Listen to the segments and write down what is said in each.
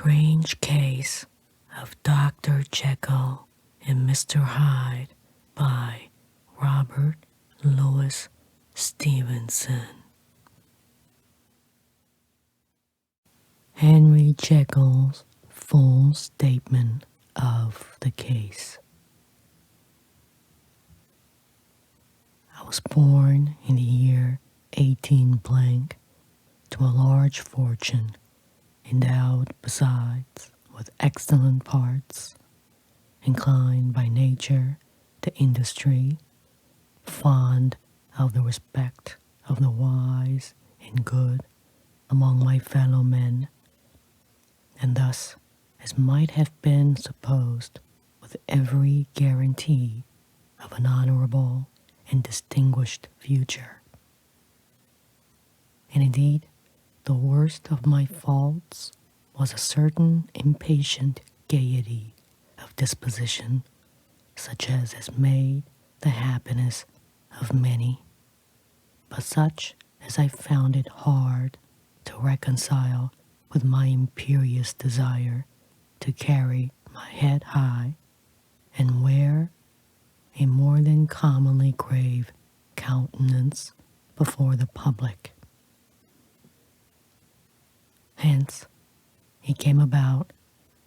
Strange Case of Dr. Jekyll and Mr. Hyde by Robert Louis Stevenson. Henry Jekyll's full statement of the case. I was born in the year 18 blank to a large fortune, endowed besides with excellent parts, inclined by nature to industry, fond of the respect of the wise and good among my fellow men, and thus, as might have been supposed, with every guarantee of an honorable and distinguished future. And indeed, the worst of my faults was a certain impatient gaiety of disposition, such as has made the happiness of many, but such as I found it hard to reconcile with my imperious desire to carry my head high and wear a more than commonly grave countenance before the public. Hence, it came about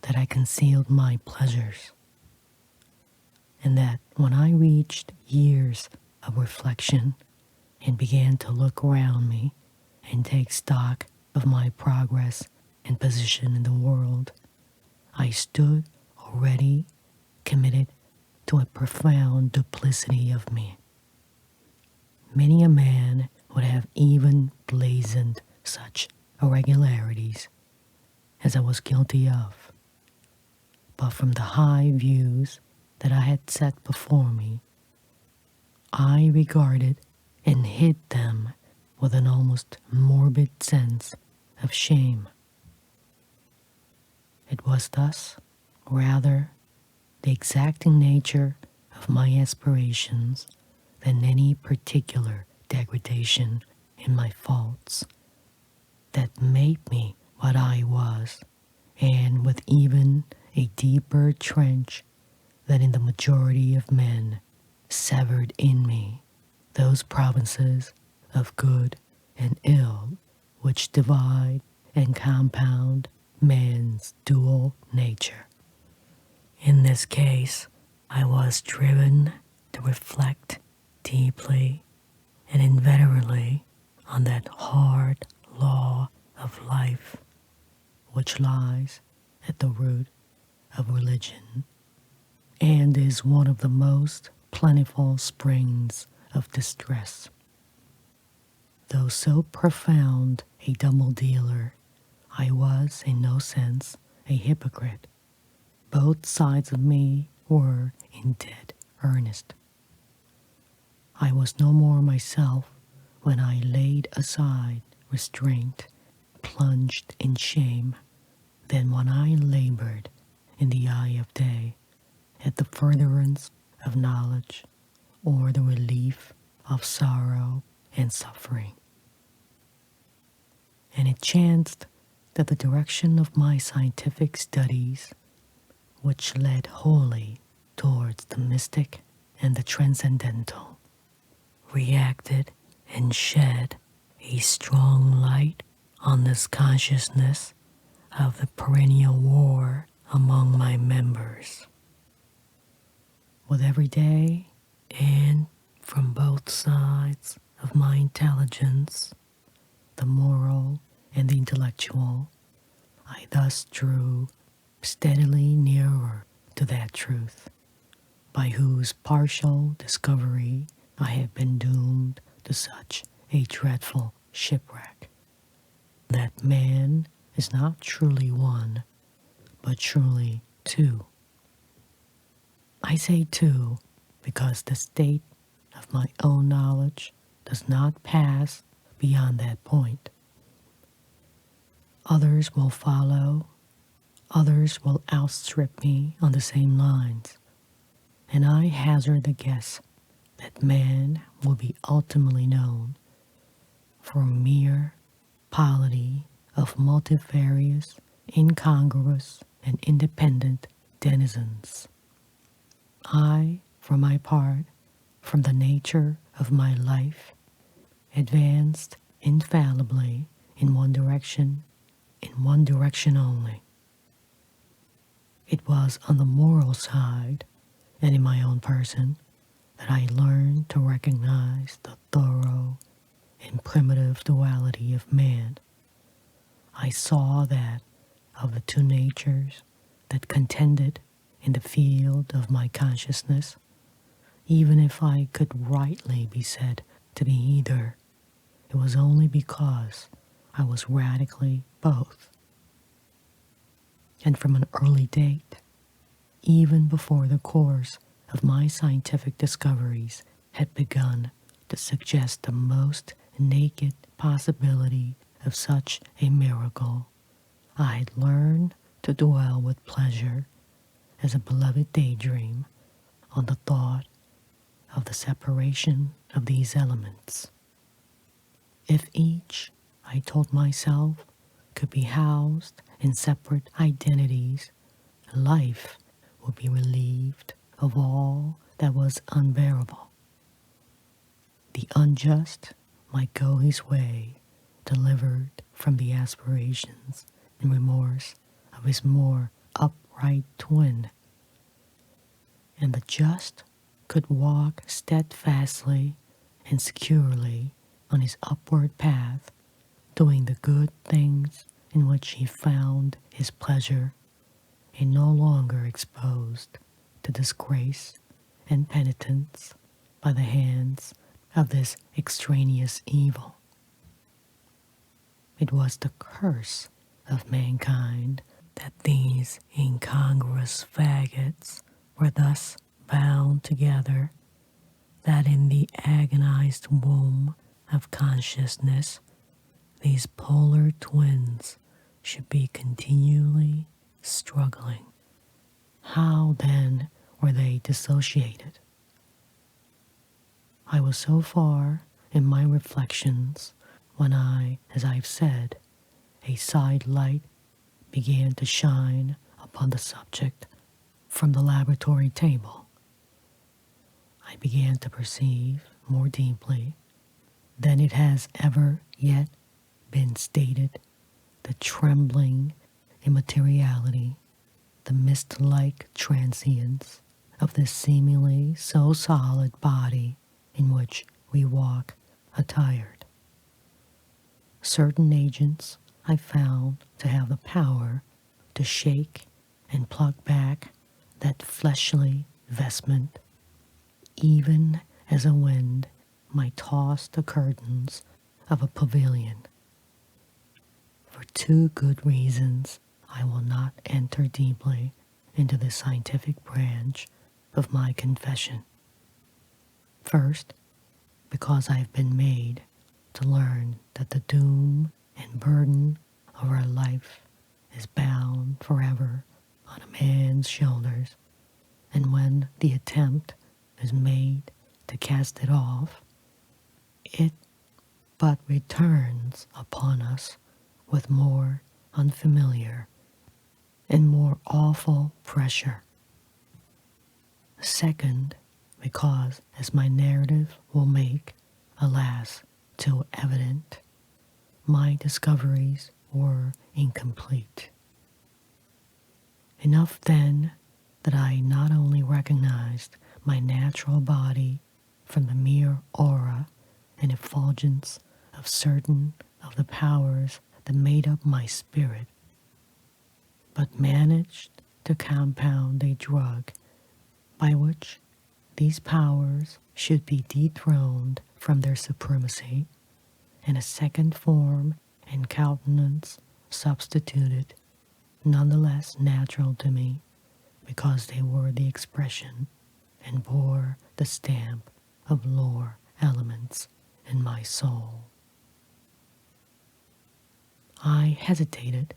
that I concealed my pleasures, and that when I reached years of reflection and began to look around me and take stock of my progress and position in the world, I stood already committed to a profound duplicity of me. Many a man would have even blazoned such irregularities as I was guilty of, but from the high views that I had set before me, I regarded and hid them with an almost morbid sense of shame. It was thus rather the exacting nature of my aspirations than any particular degradation in my faults that made me what I was, and with even a deeper trench than in the majority of men, severed in me those provinces of good and ill which divide and compound man's dual nature. In this case, I was driven to reflect deeply and inveterately on that hard law of life which lies at the root of religion and is one of the most plentiful springs of distress. Though so profound a double dealer, I was in no sense a hypocrite. Both sides of me were in dead earnest. I was no more myself when I laid aside restraint, plunged in shame, than when I labored in the eye of day at the furtherance of knowledge or the relief of sorrow and suffering. And it chanced that the direction of my scientific studies, which led wholly towards the mystic and the transcendental, reacted and shed a strong light on this consciousness of the perennial war among my members. With every day, and from both sides of my intelligence, the moral and the intellectual, I thus drew steadily nearer to that truth, by whose partial discovery I have been doomed to such a dreadful shipwreck, that man is not truly one, but truly two. I say two because the state of my own knowledge does not pass beyond that point. Others will follow, others will outstrip me on the same lines, and I hazard the guess that man will be ultimately known for mere polity of multifarious incongruous and independent denizens. I, for my part, from the nature of my life, advanced infallibly in one direction only. It was on the moral side and in my own person that I learned to recognize the thorough and primitive duality of man. I saw that of the two natures that contended in the field of my consciousness, even if I could rightly be said to be either, it was only because I was radically both. And from an early date, even before the course of my scientific discoveries had begun to suggest the most naked possibility of such a miracle, I had learned to dwell with pleasure as a beloved daydream on the thought of the separation of these elements. If each, I told myself, could be housed in separate identities, life would be relieved of all that was unbearable. The unjust might go his way, delivered from the aspirations and remorse of his more upright twin, and the just could walk steadfastly and securely on his upward path, doing the good things in which he found his pleasure, and no longer exposed to disgrace and penitence by the hands of this extraneous evil. It was the curse of mankind that these incongruous faggots were thus bound together, that in the agonized womb of consciousness these polar twins should be continually struggling. How then were they dissociated? I was so far in my reflections when as I've said, a side light began to shine upon the subject from the laboratory table. I began to perceive more deeply than it has ever yet been stated the trembling immateriality, the mist-like transience of this seemingly so solid body in which we walk attired. Certain agents I found to have the power to shake and pluck back that fleshly vestment, even as a wind might toss the curtains of a pavilion. For two good reasons, I will not enter deeply into the scientific branch of my confession. First, because I have been made to learn that the doom and burden of our life is bound forever on a man's shoulders, and when the attempt is made to cast it off, it but returns upon us with more unfamiliar and more awful pressure. Second, because, as my narrative will make, alas, too evident, my discoveries were incomplete. Enough then that I not only recognized my natural body from the mere aura and effulgence of certain of the powers that made up my spirit, but managed to compound a drug by which these powers should be dethroned from their supremacy, and a second form and countenance substituted, none the less natural to me, because they were the expression and bore the stamp of lower elements in my soul. I hesitated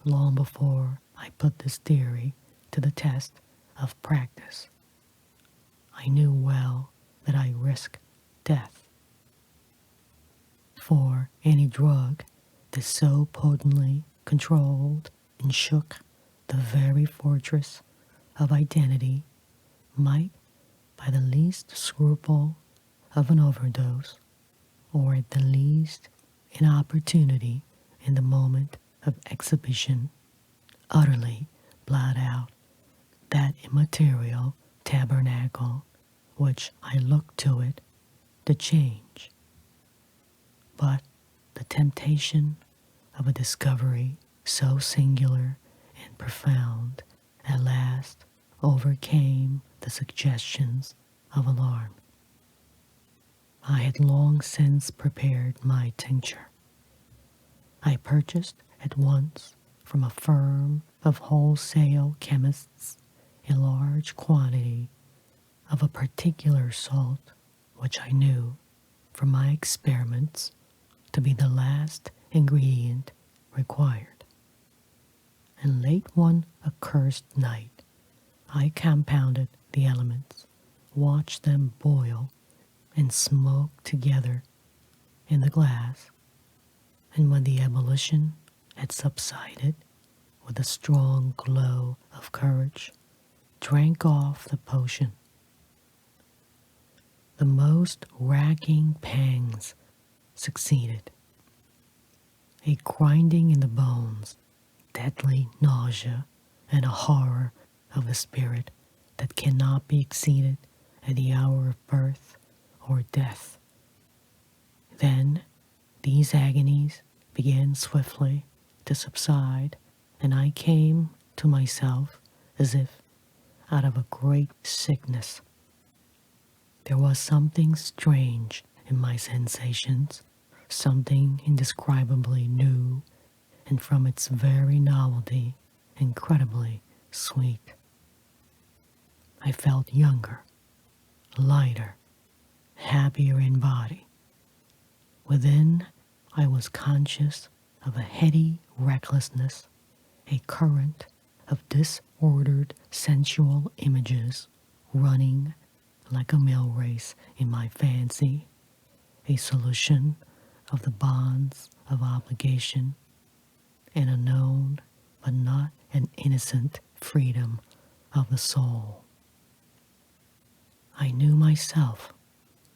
long before I put this theory to the test of practice. I knew well that I risked death. For any drug that so potently controlled and shook the very fortress of identity might, by the least scruple of an overdose, or at the least inopportunity in the moment of exhibition, utterly blot out that immaterial tabernacle which I looked to it to change. But the temptation of a discovery so singular and profound at last overcame the suggestions of alarm. I had long since prepared my tincture. I purchased at once from a firm of wholesale chemists a large quantity of a particular salt which I knew from my experiments to be the last ingredient required. And late one accursed night, I compounded the elements, watched them boil and smoke together in the glass, and when the ebullition had subsided, with a strong glow of courage, drank off the potion. The most racking pangs succeeded. A grinding in the bones, deadly nausea, and a horror of the spirit that cannot be exceeded at the hour of birth or death. Then these agonies began swiftly to subside, and I came to myself as if out of a great sickness. There was something strange in my sensations, something indescribably new, and from its very novelty, incredibly sweet. I felt younger, lighter, happier in body. Within, I was conscious of a heady recklessness, a current of disordered sensual images running like a mill race in my fancy, a solution of the bonds of obligation, and a known but not an innocent freedom of the soul. I knew myself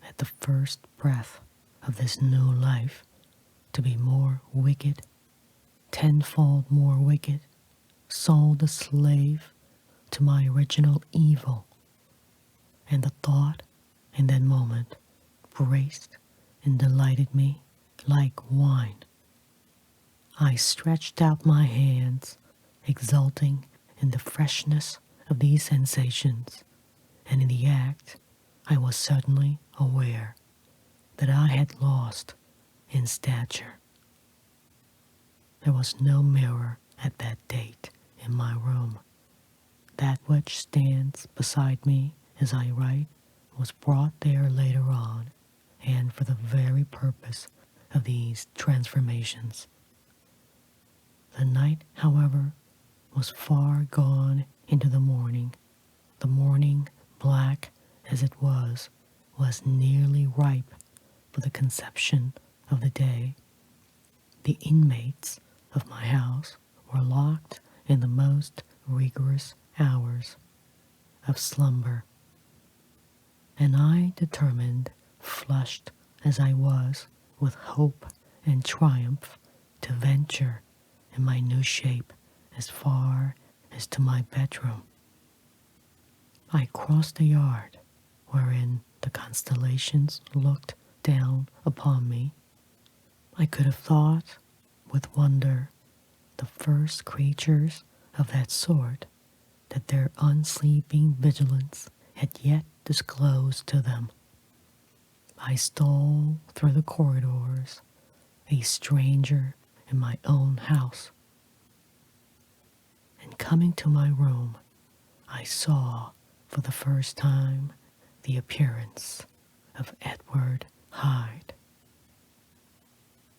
at the first breath of this new life to be more wicked, tenfold more wicked, sold a slave to my original evil, and the thought in that moment braced and delighted me like wine. I stretched out my hands, exulting in the freshness of these sensations, and in the act I was suddenly aware that I had lost in stature. There was no mirror at that date in my room. That which stands beside me as I write was brought there later on, and for the very purpose of these transformations. The night, however, was far gone into the morning. The morning, black as it was nearly ripe for the conception of the day. The inmates of my house were locked in the most rigorous hours of slumber, and I determined, flushed as I was with hope and triumph, to venture in my new shape as far as to my bedroom. I crossed the yard wherein the constellations looked down upon me. I could have thought with wonder the first creatures of that sort that their unsleeping vigilance had yet disclosed to them. I stole through the corridors, a stranger in my own house, and coming to my room, I saw for the first time the appearance of Edward Hyde.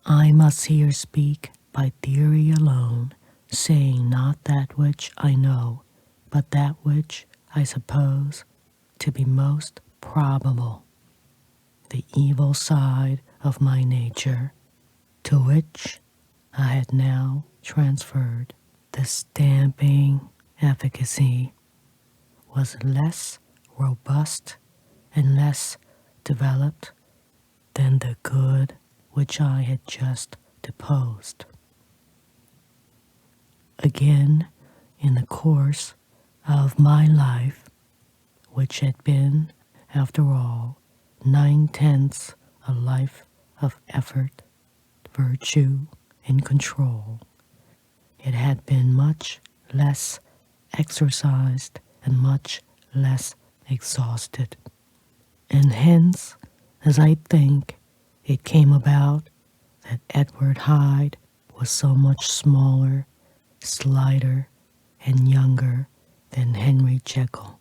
I must here speak by theory alone, saying not that which I know, but that which I suppose to be most probable, the evil side of my nature, to which I had now transferred The stamping efficacy was less robust and less developed than the good which I had just deposed. Again, in the course of my life, which had been, after all, 9/10 a life of effort, virtue, and control, it had been much less exercised and much less exhausted. And hence, as I think, it came about that Edward Hyde was so much smaller, slighter, and younger than Henry Jekyll.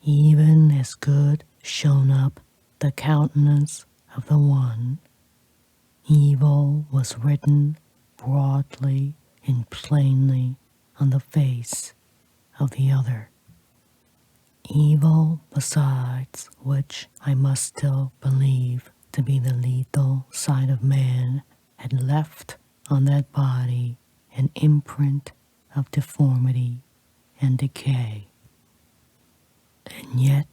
Even as good shone up the countenance of the one, evil was written broadly and plainly on the face of the other. Evil, besides which I must still believe to be the lethal side of man, had left on that body an imprint of deformity and decay. And yet,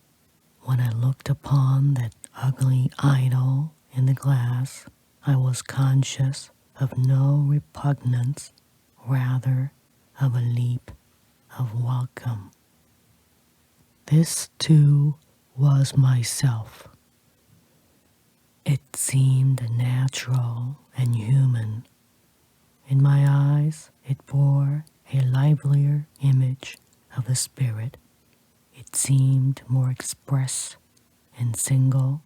when I looked upon that ugly idol in the glass, I was conscious of no repugnance, rather of a leap of welcome. This, too, was myself. It seemed natural and human. In my eyes, it bore a livelier image of the spirit. It seemed more express and single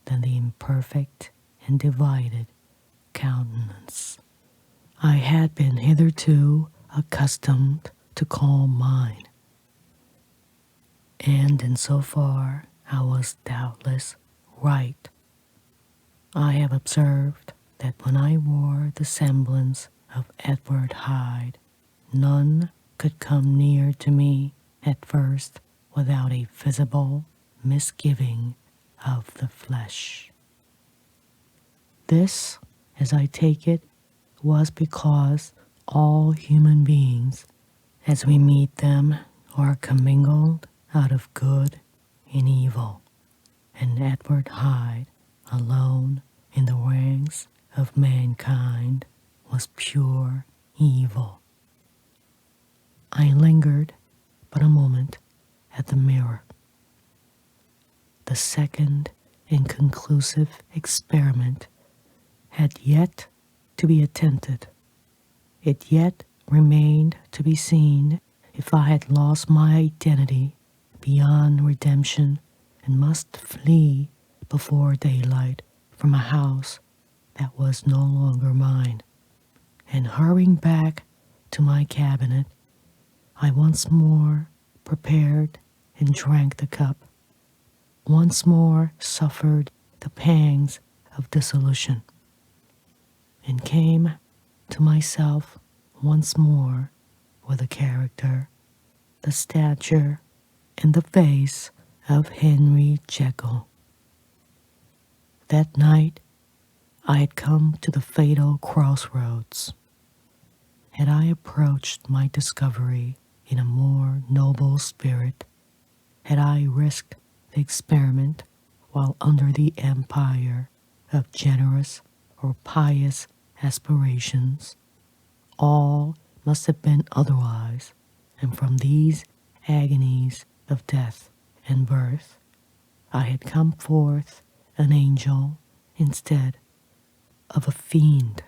than the imperfect and divided countenance I had been hitherto accustomed to call mine. And in so far I was doubtless right. I have observed that when I wore the semblance of Edward Hyde, none could come near to me at first without a visible misgiving of the flesh. This, as I take it, was because all human beings, as we meet them, are commingled out of good and evil, and Edward Hyde, alone in the ranks of mankind, was pure evil. I lingered but a moment at the mirror. The second and conclusive experiment had yet to be attempted. It yet remained to be seen if I had lost my identity beyond redemption and must flee before daylight from a house that was no longer mine. And hurrying back to my cabinet, I once more prepared and drank the cup, once more suffered the pangs of dissolution, and came to myself once more with the character, the stature, and the face of Henry Jekyll. That night I had come to the fatal crossroads. Had I approached my discovery in a more noble spirit, had I risked the experiment while under the empire of generous or pious aspirations, all must have been otherwise, and from these agonies of death and birth, I had come forth an angel instead of a fiend.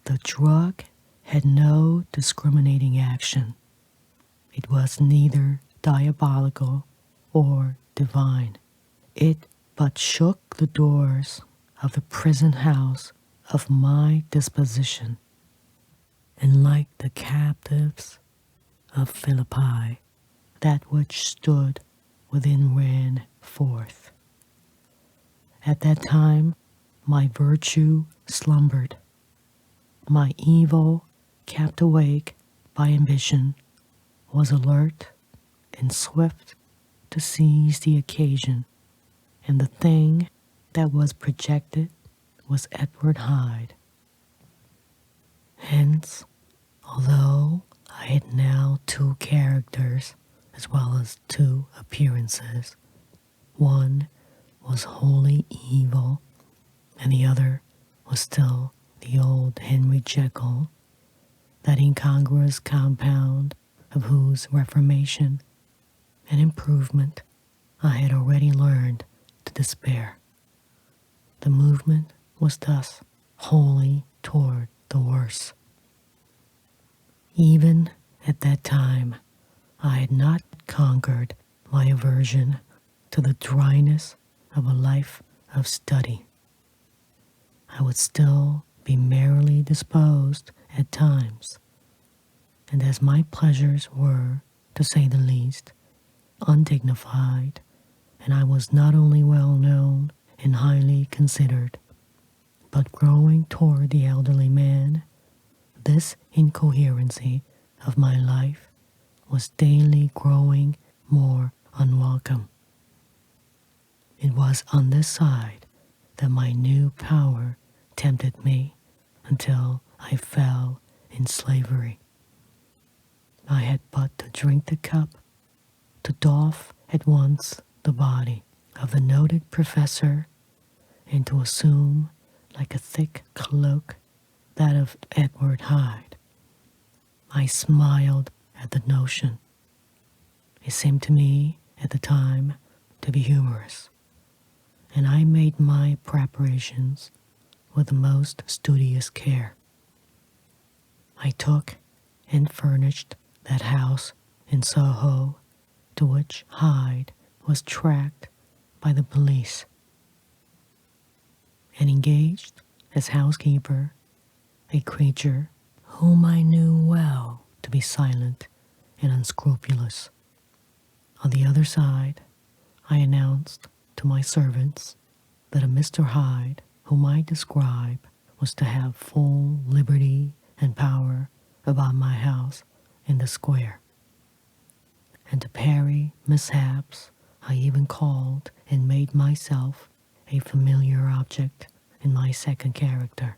The drug had no discriminating action. It was neither diabolical or divine. It but shook the doors of the prison house of my disposition, and like the captives of Philippi, that which stood within ran forth. At that time my virtue slumbered, my evil, kept awake by ambition, was alert and swift to seize the occasion, and the thing that was projected was Edward Hyde. Hence, although I had now two characters as well as two appearances, one was wholly evil and the other was still the old Henry Jekyll, that incongruous compound of whose reformation and improvement I had already learned to despair. The movement was thus wholly toward the worse. Even at that time, I had not conquered my aversion to the dryness of a life of study. I would still be merrily disposed at times, and as my pleasures were, to say the least, undignified, and I was not only well known and highly considered, but growing toward the elderly man, this incoherency of my life was daily growing more unwelcome. It was on this side that my new power tempted me until I fell in slavery. I had but to drink the cup, to doff at once the body of the noted professor, and to assume like a thick cloak that of Edward Hyde. I smiled at the notion. It seemed to me at the time to be humorous, and I made my preparations with the most studious care. I took and furnished that house in Soho to which Hyde was tracked by the police, and engaged as housekeeper a creature whom I knew well to be silent and unscrupulous. On the other side, I announced to my servants that a Mr. Hyde, whom I describe, was to have full liberty and power about my house in the square. And to parry mishaps, I even called and made myself a familiar object in my second character.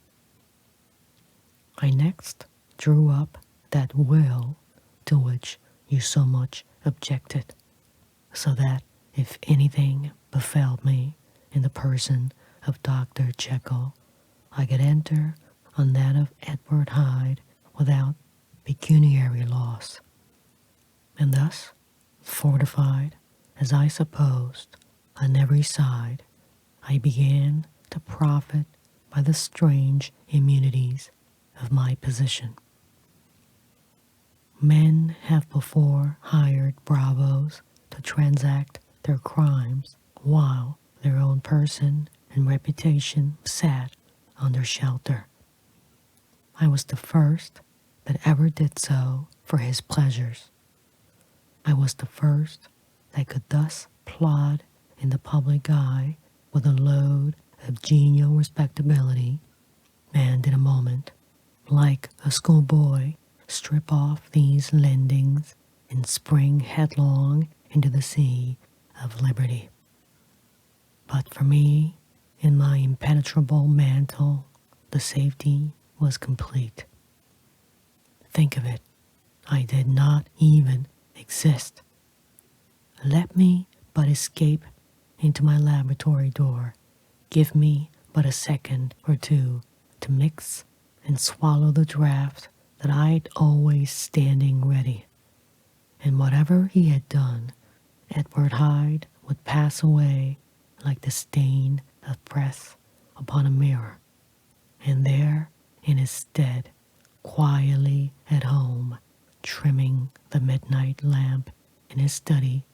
I next drew up that will to which you so much objected, so that if anything befell me in the person of Dr. Jekyll, I could enter on that of Edward Hyde without pecuniary loss. And thus, fortified as I supposed on every side, I began to profit by the strange immunities of my position. Men have before hired bravos to transact their crimes while their own person and reputation sat under shelter. I was the first that ever did so for his pleasures. I was the first that could thus plod in the public eye with a load of genial respectability, and in a moment, like a schoolboy, strip off these lendings and spring headlong into the sea of liberty. But for me, in my impenetrable mantle, the safety was complete. Think of it, I did not even exist. Let me but escape into my laboratory door, give me but a second or two to mix and swallow the draught that I'd always standing ready. And whatever he had done, Edward Hyde would pass away like the stain of breath upon a mirror, and there in his stead, quietly at home, trimming the midnight lamp in his study,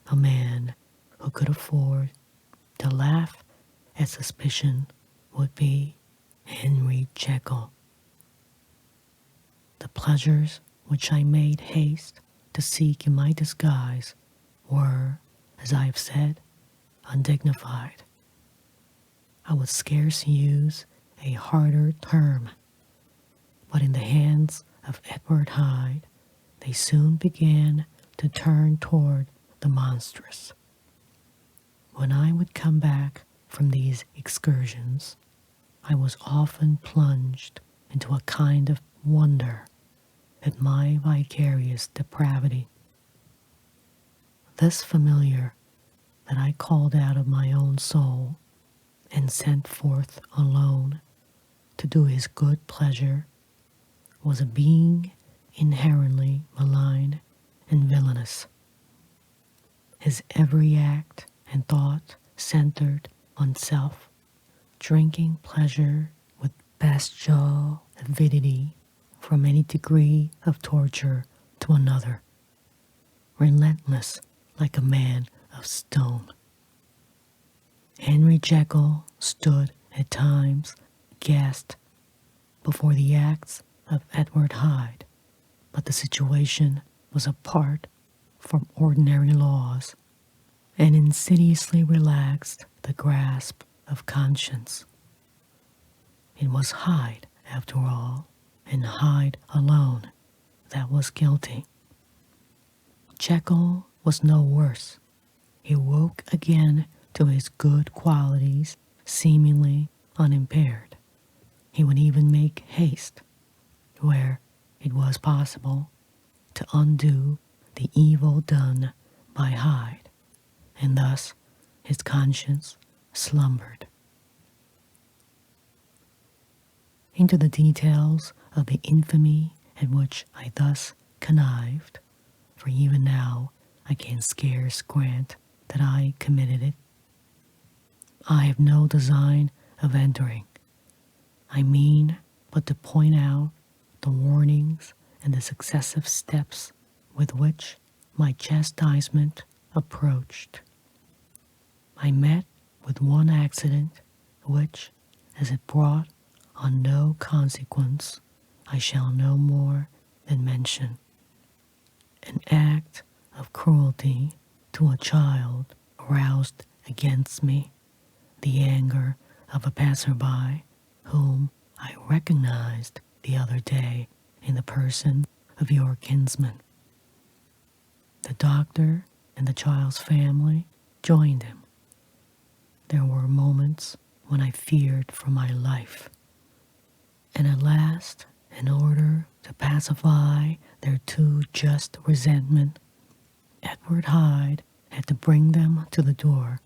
a man who could afford to laugh at suspicion would be Henry Jekyll. The pleasures which I made haste to seek in my disguise were, as I have said, undignified. I would scarce use a harder term, but in the hands of Edward Hyde, they soon began to turn toward the monstrous. When I would come back from these excursions, I was often plunged into a kind of wonder at my vicarious depravity. This familiar that I called out of my own soul and sent forth alone to do his good pleasure was a being inherently malign and villainous. His every act and thought centered on self, drinking pleasure with bestial avidity from any degree of torture to another, relentless like a man of stone. Henry Jekyll stood at times aghast before the acts of Edward Hyde, but the situation was apart from ordinary laws and insidiously relaxed the grasp of conscience. It was Hyde, after all, and Hyde alone, that was guilty. Jekyll was no worse. He woke again to his good qualities, seemingly unimpaired. He would even make haste, where it was possible, to undo the evil done by Hyde, and thus his conscience slumbered. Into the details of the infamy at which I thus connived, for even now I can scarce grant that I committed it, I have no design of entering. I mean but to point out the warnings and the successive steps with which my chastisement approached. I met with one accident which, as it brought on no consequence, I shall no more than mention. An act of cruelty to a child aroused against me the anger of a passerby whom I recognized the other day in the person of your kinsman. The doctor and the child's family joined him. There were moments when I feared for my life. And at last, in order to pacify their too just resentment, Edward Hyde had to bring them to the door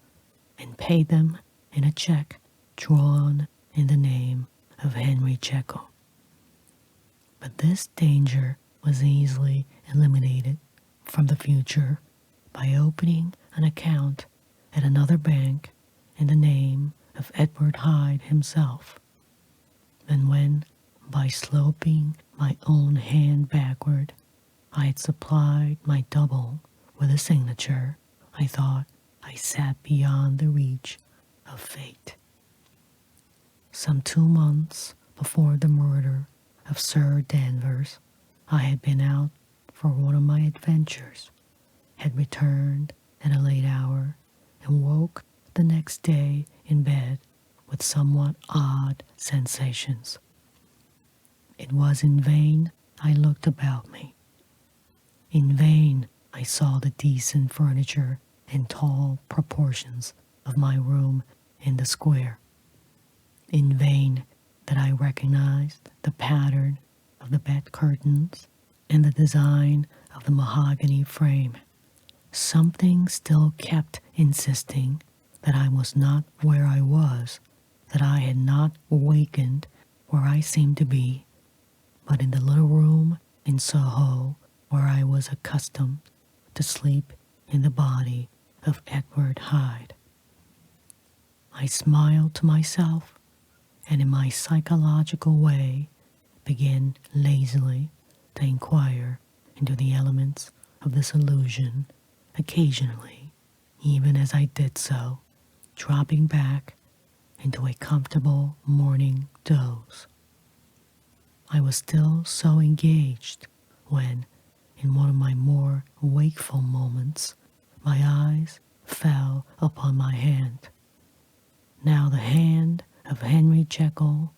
and pay them in a check drawn in the name of Henry Jekyll. But this danger was easily eliminated from the future by opening an account at another bank in the name of Edward Hyde himself. And when, by sloping my own hand backward, I had supplied my double with a signature, I thought I sat beyond the reach of fate. Some 2 months before the murder of Sir Danvers, I had been out for one of my adventures, had returned at a late hour, and woke the next day in bed with somewhat odd sensations. It was in vain I looked about me. In vain I saw the decent furniture and tall proportions of my room in the square. In vain that I recognized the pattern of the bed curtains and the design of the mahogany frame. Something still kept insisting that I was not where I was, that I had not awakened where I seemed to be, but in the little room in Soho where I was accustomed to sleep in the body of Edward Hyde. I smiled to myself, and in my psychological way began lazily to inquire into the elements of this illusion, occasionally, even as I did so, dropping back into a comfortable morning doze. I was still so engaged when, in one of my more wakeful moments, my eyes fell upon my hand. Now the hand of Henry Jekyll,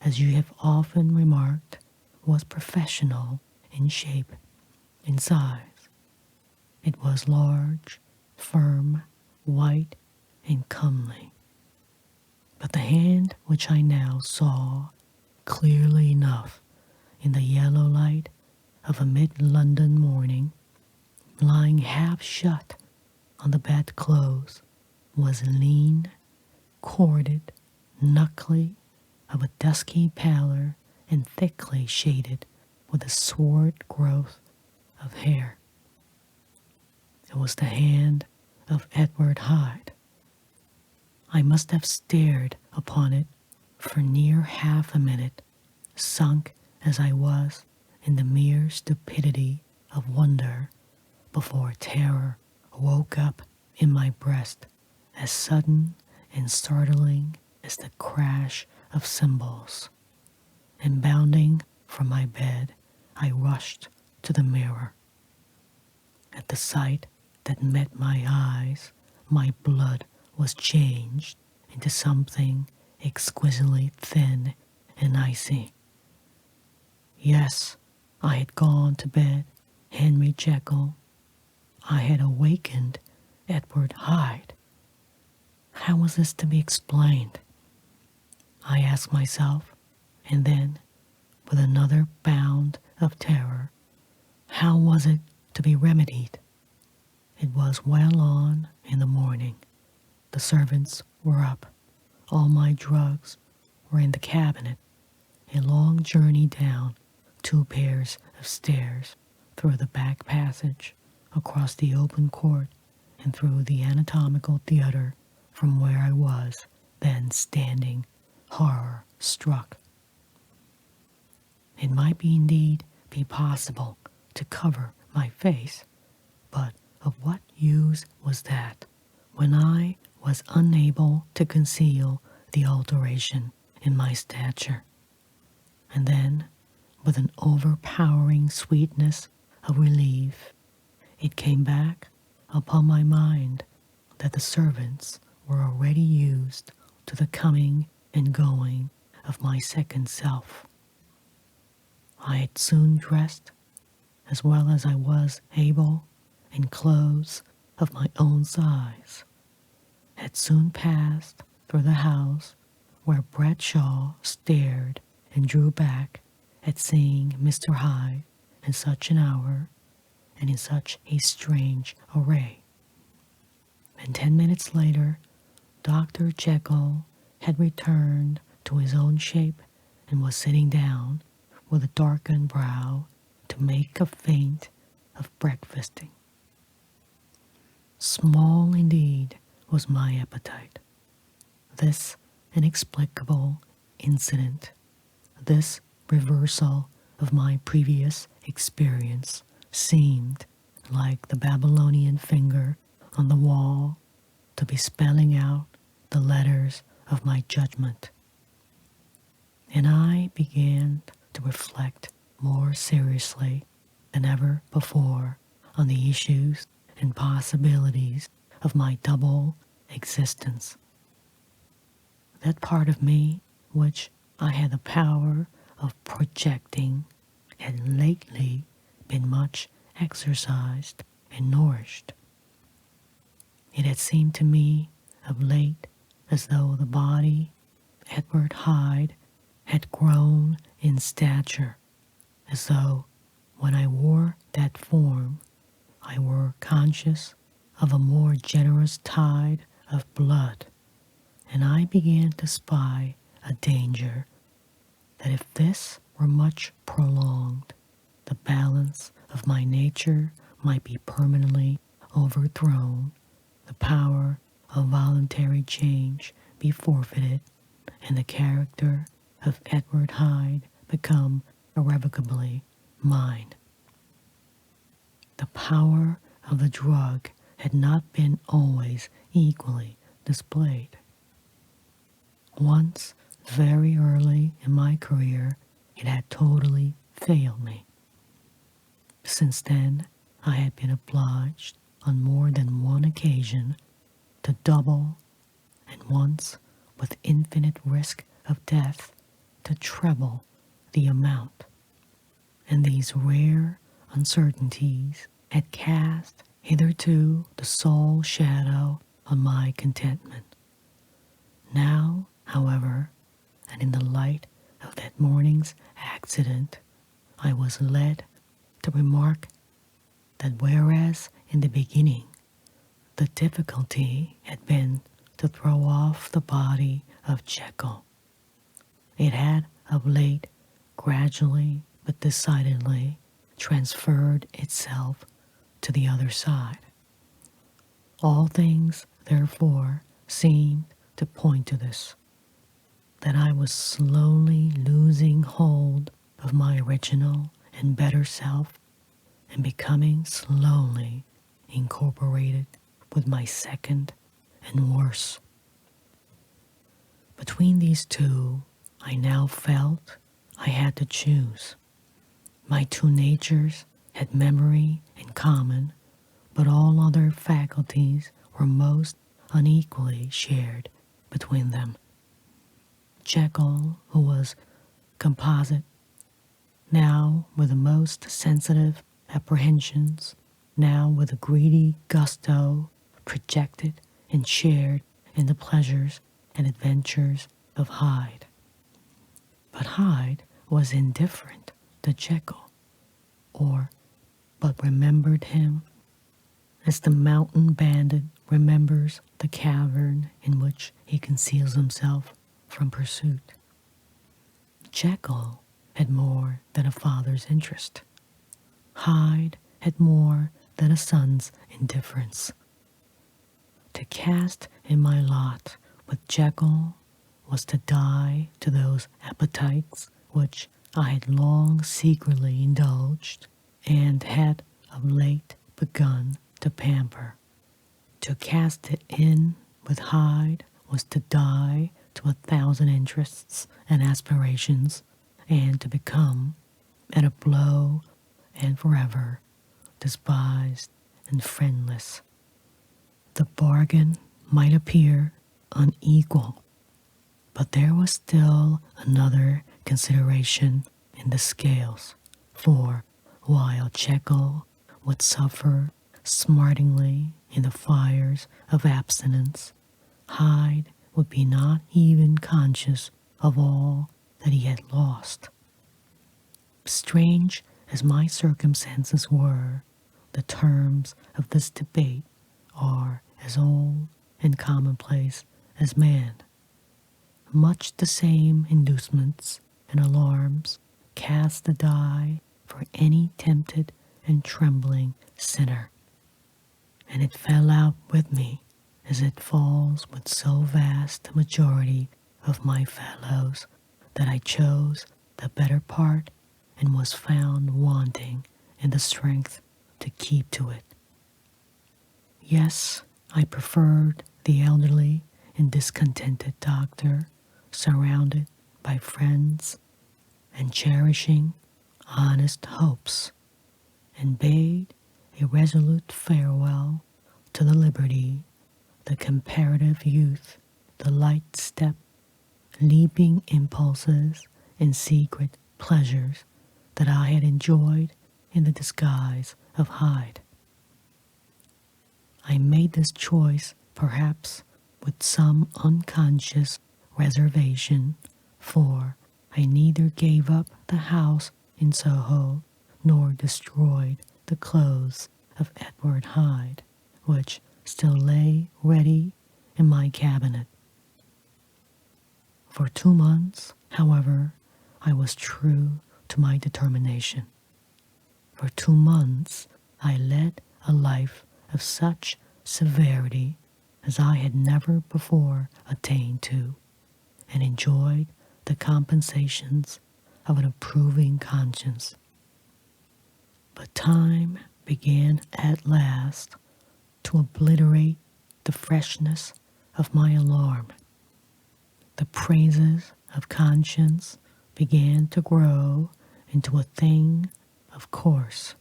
as you have often remarked, was professional in shape, in size. It was large, firm, white, and comely. But the hand which I now saw clearly enough in the yellow light of a mid-London morning, lying half shut on the bedclothes, was lean, corded, knuckly, of a dusky pallor and thickly shaded with a swart growth of hair. It was the hand of Edward Hyde. I must have stared upon it for near half a minute, sunk as I was in the mere stupidity of wonder, before terror woke up in my breast, as sudden and startling as the crash of cymbals. And bounding from my bed, I rushed to the mirror. At the sight that met my eyes, my blood was changed into something exquisitely thin and icy. Yes, I had gone to bed Henry Jekyll. I had awakened Edward Hyde. How was this to be explained? I asked myself, and then, with another bound of terror, how was it to be remedied? It was well on in the morning. The servants were up. All my drugs were in the cabinet. A long journey down 2 pairs of stairs, through the back passage, across the open court, and through the anatomical theater, from where I was then standing, horror-struck. It might indeed be possible to cover my face, but of what use was that, when I was unable to conceal the alteration in my stature? And then, with an overpowering sweetness of relief, it came back upon my mind that the servants were already used to the coming and going of my second self. I had soon dressed, as well as I was able, in clothes of my own size, had soon passed through the house where Bradshaw stared and drew back at seeing Mr. Hyde in such an hour and in such a strange array. And 10 minutes later, Dr. Jekyll had returned to his own shape and was sitting down with a darkened brow to make a feint of breakfasting. Small indeed was my appetite. This inexplicable incident, this reversal of my previous experience, seemed, like the Babylonian finger on the wall, to be spelling out the letters of my judgment. And I began to reflect more seriously than ever before on the issues and possibilities of my double existence. That part of me which I had the power of projecting had lately been much exercised and nourished. It had seemed to me of late as though the body, Edward Hyde, had grown in stature, as though when I wore that form I were conscious of a more generous tide of blood, and I began to spy a danger that if this were much prolonged, the balance of my nature might be permanently overthrown, the power of voluntary change be forfeited, and the character of Edward Hyde become irrevocably mine. The power of the drug had not been always equally displayed. Once, very early in my career, it had totally failed me. Since then, I had been obliged on more than one occasion to double, and once, with infinite risk of death, to treble the amount. And these rare uncertainties had cast hitherto the sole shadow on my contentment. Now, however, and in the light of that morning's accident, I was led to remark that whereas in the beginning the difficulty had been to throw off the body of Jekyll, it had of late gradually but decidedly transferred itself to the other side. All things, therefore, seemed to point to this, that I was slowly losing hold of my original and better self and becoming slowly incorporated with my second and worse. Between these two, I now felt I had to choose. My two natures had memory in common, but all other faculties were most unequally shared between them. Jekyll, who was composite, now with the most sensitive apprehensions, now with a greedy gusto, projected and shared in the pleasures and adventures of Hyde. But Hyde was indifferent to Jekyll, but remembered him as the mountain bandit remembers the cavern in which he conceals himself from pursuit. Jekyll had more than a father's interest. Hyde had more than a son's indifference. To cast in my lot with Jekyll was to die to those appetites which I had long secretly indulged and had of late begun to pamper. To cast it in with Hyde was to die to 1,000 interests and aspirations, and to become, at a blow and forever, despised and friendless. The bargain might appear unequal, but there was still another consideration in the scales, for while Jekyll would suffer smartingly in the fires of abstinence, Hyde would be not even conscious of all that he had lost. Strange as my circumstances were, the terms of this debate are as old and commonplace as man. Much the same inducements and alarms cast the die for any tempted and trembling sinner, and it fell out with me as it falls with so vast a majority of my fellows, that I chose the better part and was found wanting in the strength to keep to it. Yes, I preferred the elderly and discontented doctor, surrounded by friends and cherishing honest hopes, and bade a resolute farewell to the liberty, the comparative youth, the light step, leaping impulses, and secret pleasures that I had enjoyed in the disguise of Hyde. I made this choice, perhaps, with some unconscious reservation, for I neither gave up the house in Soho nor destroyed the clothes of Edward Hyde, which still lay ready in my cabinet. For 2 months, however, I was true to my determination. For 2 months I led a life of such severity as I had never before attained to, and enjoyed the compensations of an approving conscience. But time began at last to obliterate the freshness of my alarm. The praises of conscience began to grow into a thing of course.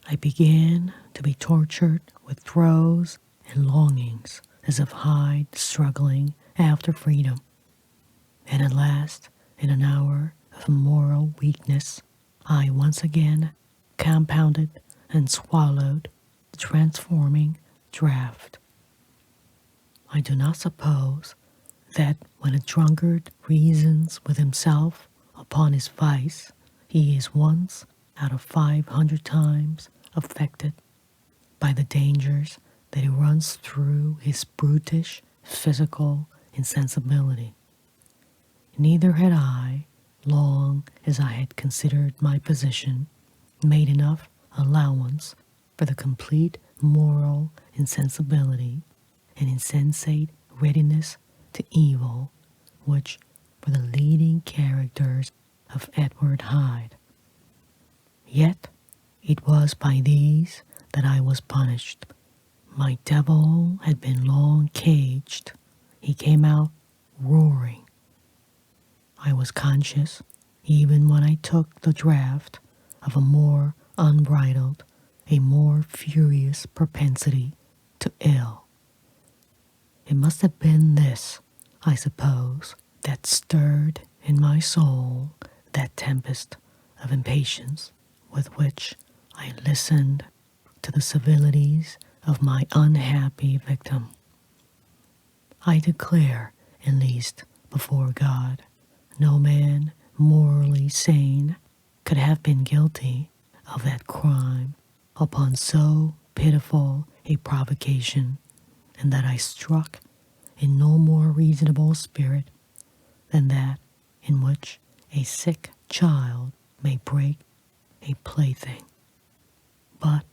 I began to be tortured with throes and longings as of Hyde struggling after freedom, and at last, in an hour of moral weakness, I once again compounded and swallowed the transforming draught. I do not suppose that when a drunkard reasons with himself upon his vice, he is once out of 500 times affected by the dangers that he runs through his brutish physical insensibility. Neither had I, long as I had considered my position, made enough allowance for the complete moral insensibility and insensate readiness to evil which were the leading characters of Edward Hyde. Yet it was by these that I was punished. My devil had been long caged. He came out roaring. I was conscious, even when I took the draught, of a more unbridled, a more furious propensity to ill. It must have been this, I suppose, that stirred in my soul that tempest of impatience with which I listened to the civilities of my unhappy victim. I declare, at least before God, no man morally sane could have been guilty of that crime upon so pitiful a provocation, and that I struck in no more reasonable spirit than that in which a sick child may break a plaything. But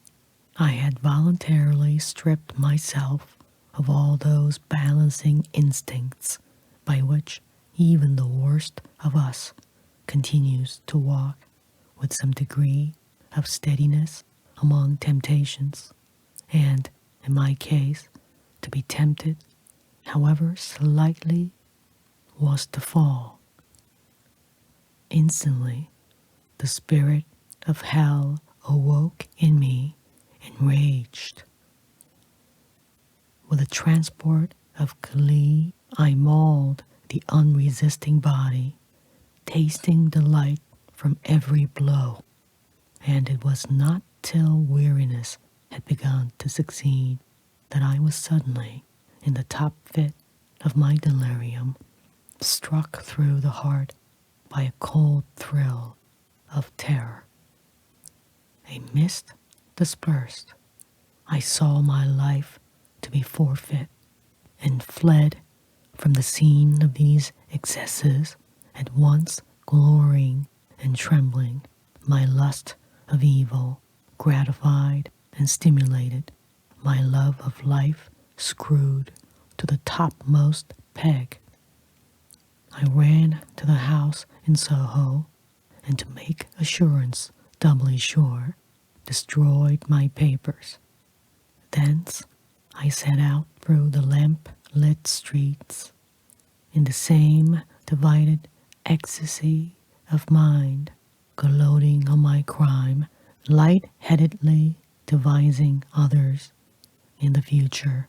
I had voluntarily stripped myself of all those balancing instincts by which even the worst of us continues to walk with some degree of steadiness among temptations, and, in my case, to be tempted, however slightly, was to fall. Instantly, the spirit of hell awoke in me, enraged. With a transport of glee, I mauled the unresisting body, tasting delight from every blow, and it was not till weariness had begun to succeed that I was suddenly, in the top fit of my delirium, struck through the heart by a cold thrill of terror. A mist dispersed. I saw my life to be forfeit, and fled from the scene of these excesses, at once glorying and trembling. My lust of evil gratified and stimulated, my love of life screwed to the topmost peg. I ran to the house in Soho, and to make assurance doubly sure, destroyed my papers. Thence I set out through the lamp-lit streets, in the same divided ecstasy of mind, gloating on my crime, light-headedly devising others in the future,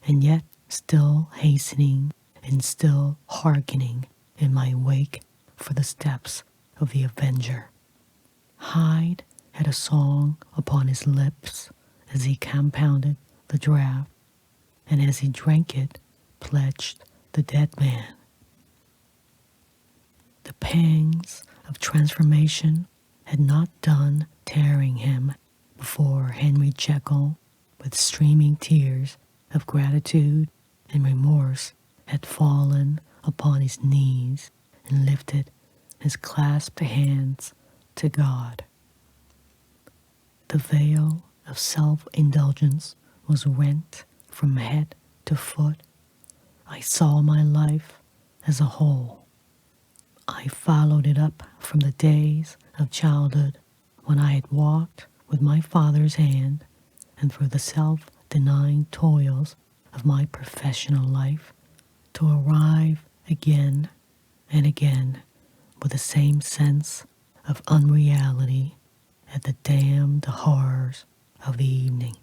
and yet still hastening and still hearkening in my wake for the steps of the avenger. Hyde had a song upon his lips as he compounded the draught, and as he drank it, pledged the dead man. The pangs of transformation had not done tearing him before Henry Jekyll, with streaming tears of gratitude and remorse, had fallen upon his knees and lifted his clasped hands to God. The veil of self-indulgence was rent from head to foot. I saw my life as a whole. I followed it up from the days of childhood, when I had walked with my father's hand, and through the self-denying toils of my professional life, to arrive again and again with the same sense of unreality at the damned horrors of the evening.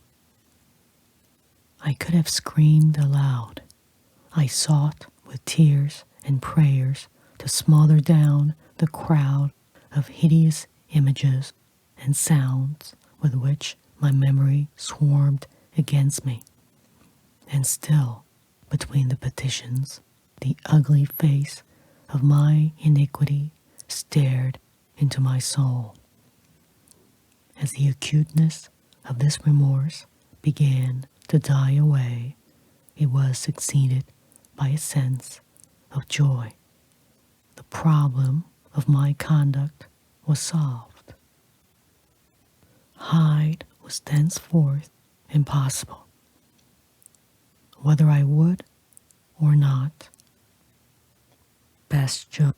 I could have screamed aloud. I sought with tears and prayers to smother down the crowd of hideous images and sounds with which my memory swarmed against me. And still, between the petitions, the ugly face of my iniquity stared into my soul. As the acuteness of this remorse began to die away, it was succeeded by a sense of joy. The problem of my conduct was solved. Hyde was thenceforth impossible. Whether I would or not, Bastion.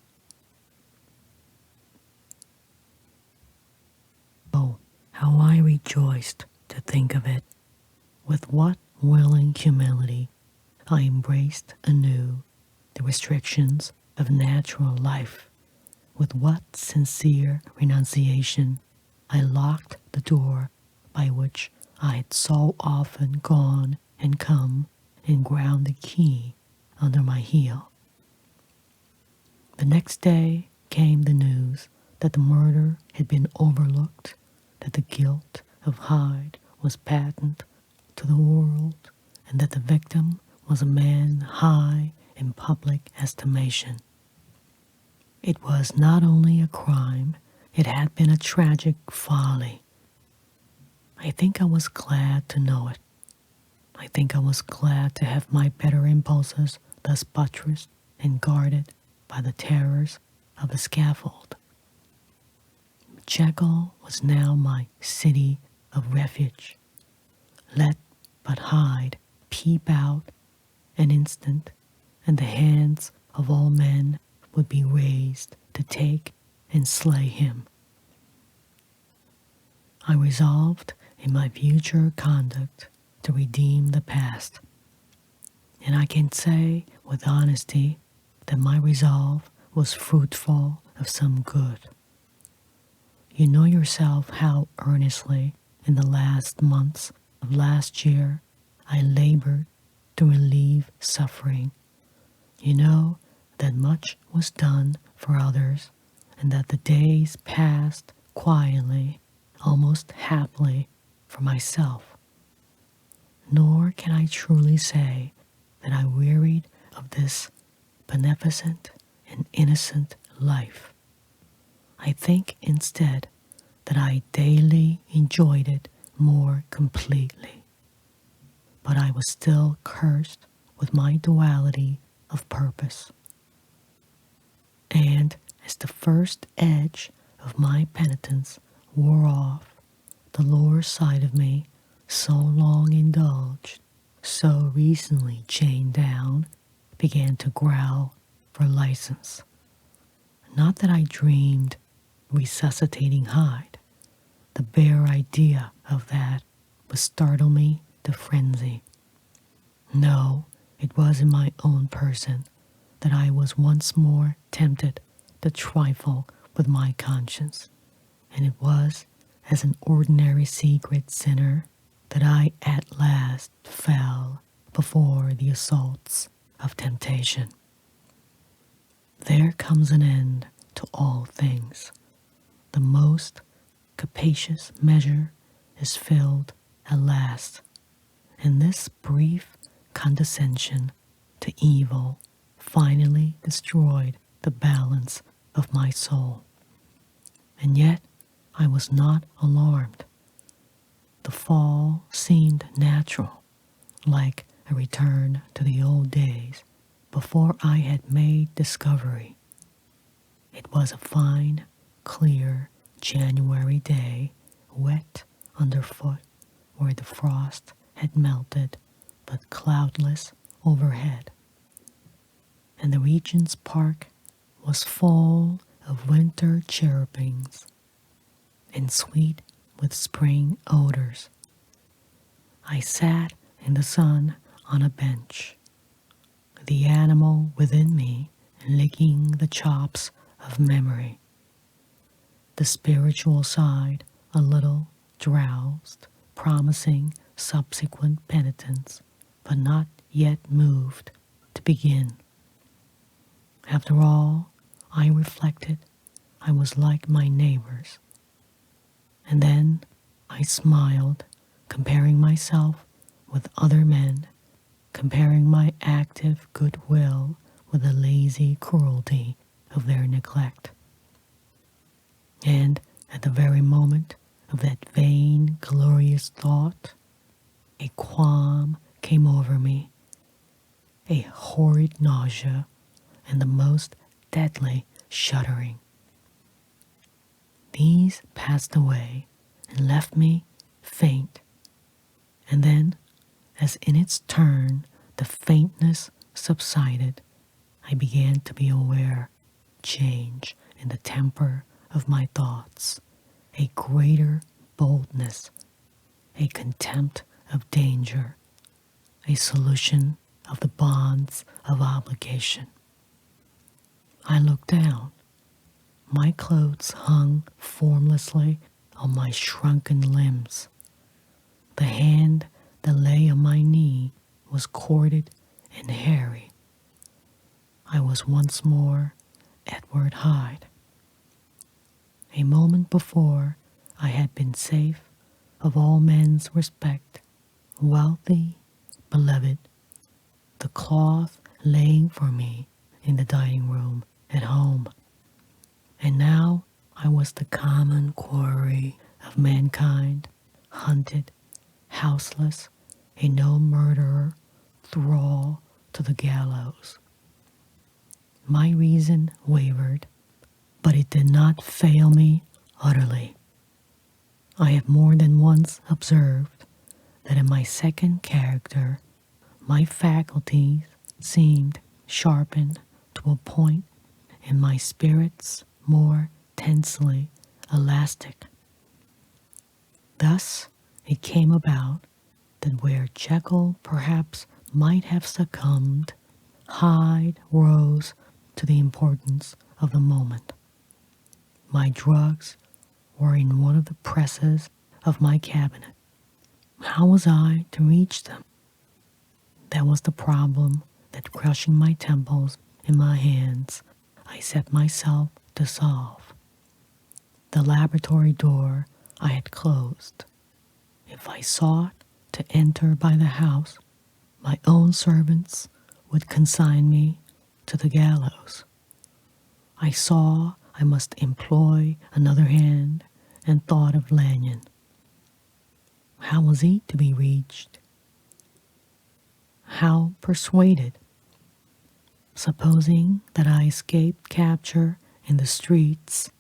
Oh, how I rejoiced to think of it. With what willing humility I embraced anew the restrictions of natural life. With what sincere renunciation I locked the door by which I had so often gone and come and ground the key under my heel. The next day came the news that the murder had been overlooked, that the guilt of Hyde was patent to the world, and that the victim was a man high in public estimation. It was not only a crime, it had been a tragic folly. I think I was glad to know it. I think I was glad to have my better impulses thus buttressed and guarded by the terrors of the scaffold. Jekyll was now my city of refuge. Let but Hyde peep out an instant, and the hands of all men would be raised to take and slay him. I resolved in my future conduct to redeem the past, and I can say with honesty that my resolve was fruitful of some good. You know yourself how earnestly in the last months of last year I labored to relieve suffering. You know that much was done for others, and that the days passed quietly, almost happily, for myself. Nor can I truly say that I wearied of this beneficent and innocent life. I think instead that I daily enjoyed it more completely. But I was still cursed with my duality of purpose. And as the first edge of my penitence wore off, the lower side of me, so long indulged, so recently chained down, began to growl for license. Not that I dreamed resuscitating Hyde. The bare idea of that would startle me to frenzy. No, it was in my own person that I was once more tempted to trifle with my conscience, and it was as an ordinary secret sinner that I at last fell before the assaults of temptation. There comes an end to all things. The most capacious measure is filled at last, and this brief condescension to evil finally destroyed the balance of my soul. And yet I was not alarmed. The fall seemed natural, like a return to the old days before I had made discovery. It was a fine, clear January day, wet underfoot where the frost had melted, but cloudless overhead. And the Regent's Park was full of winter chirrupings and sweet with spring odors. I sat in the sun on a bench, the animal within me licking the chops of memory. The spiritual side a little drowsed, promising subsequent penitence, but not yet moved to begin. After all, I reflected, I was like my neighbors. And then I smiled, comparing myself with other men, comparing my active goodwill with the lazy cruelty of their neglect. And at the very moment of that vain, glorious thought, a qualm came over me, a horrid nausea, and the most deadly shuddering. These passed away and left me faint, and then, as in its turn the faintness subsided, I began to be aware change in the temper of my thoughts, a greater boldness, a contempt of danger, a solution of the bonds of obligation. I looked down. My clothes hung formlessly on my shrunken limbs. The hand that lay on my knee was corded and hairy. I was once more Edward Hyde. A moment before, I had been safe of all men's respect, wealthy, beloved, the cloth laying for me in the dining room at home. And now I was the common quarry of mankind, hunted, houseless, a no-murderer, thrall to the gallows. My reason wavered, but it did not fail me utterly. I have more than once observed that in my second character, my faculties seemed sharpened to a point and my spirits more tensely elastic. Thus it came about that where Jekyll perhaps might have succumbed, Hyde rose to the importance of the moment. My drugs were in one of the presses of my cabinet. How was I to reach them? That was the problem that, crushing my temples in my hands, I set myself to solve. The laboratory door I had closed. If I sought to enter by the house, my own servants would consign me to the gallows. I saw I must employ another hand and thought of Lanyon. How was he to be reached? How persuaded? Supposing that I escaped capture in the streets,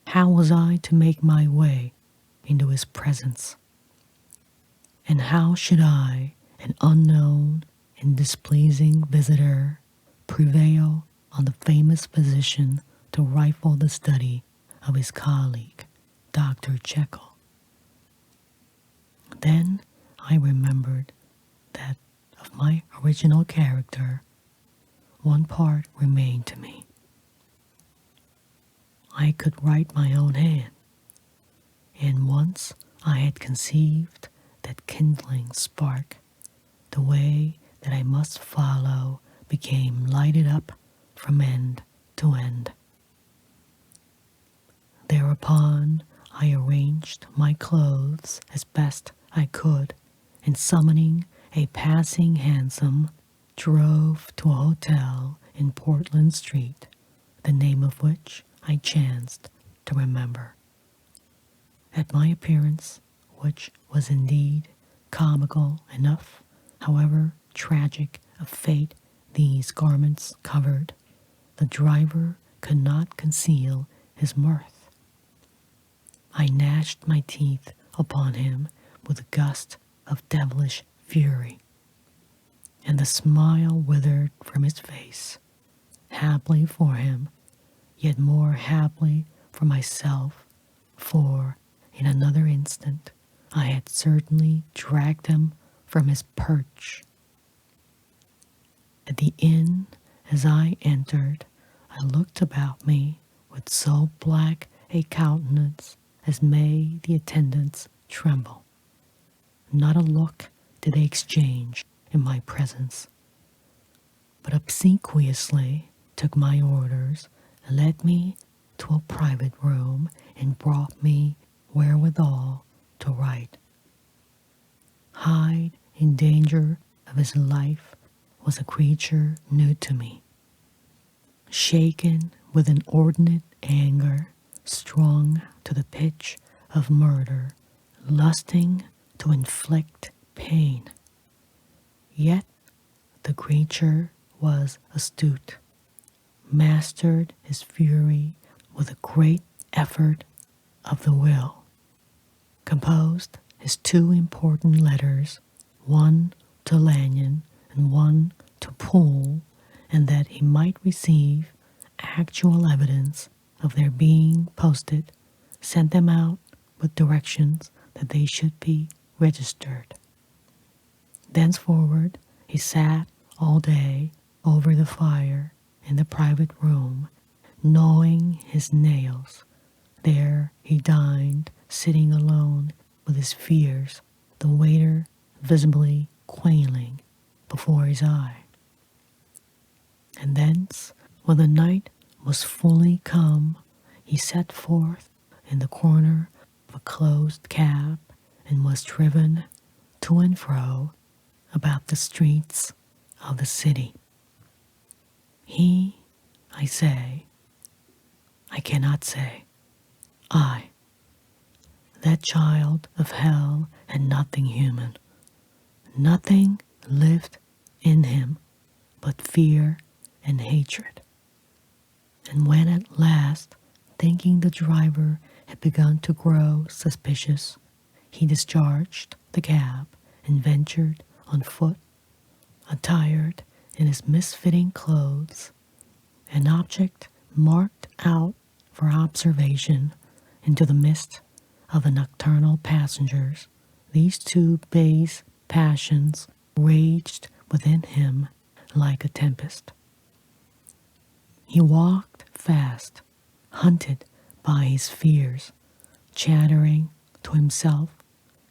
how was I to make my way into his presence? And how should I, an unknown and displeasing visitor, prevail on the famous physician to rifle the study of his colleague, Dr. Jekyll? Then I remembered that of my original character, one part remained to me. I could write my own hand, and once I had conceived that kindling spark, the way that I must follow became lighted up from end to end. Thereupon I arranged my clothes as best I could, and summoning a passing hansom, drove to a hotel in Portland Street, the name of which I chanced to remember. At my appearance, which was indeed comical enough, however tragic a fate these garments covered, the driver could not conceal his mirth. I gnashed my teeth upon him with a gust of devilish fury, and the smile withered from his face, happily for him, yet more happily for myself, for in another instant I had certainly dragged him from his perch. At the inn, as I entered, I looked about me with so black a countenance as made the attendants tremble. Not a look did they exchange in my presence, but obsequiously took my orders, led me to a private room, and brought me wherewithal to write. Hyde, in danger of his life, was a creature new to me. Shaken with inordinate anger, strung to the pitch of murder, lusting to inflict pain. Yet the creature was astute, mastered his fury with a great effort of the will, composed his two important letters, one to Lanyon and one to Poole, and that he might receive actual evidence of their being posted, sent them out with directions that they should be registered. Thenceforward he sat all day over the fire in the private room, gnawing his nails. There he dined, sitting alone with his fears, the waiter visibly quailing before his eye. And thence, when the night was fully come, he set forth in the corner of a closed cab and was driven to and fro about the streets of the city. He, I say, I cannot say, I, that child of hell had nothing human. Nothing lived in him but fear and hatred. And when at last, thinking the driver had begun to grow suspicious, he discharged the cab and ventured on foot, attired in his misfitting clothes, an object marked out for observation into the midst of the nocturnal passengers, these two base passions raged within him like a tempest. He walked fast, hunted by his fears, chattering to himself,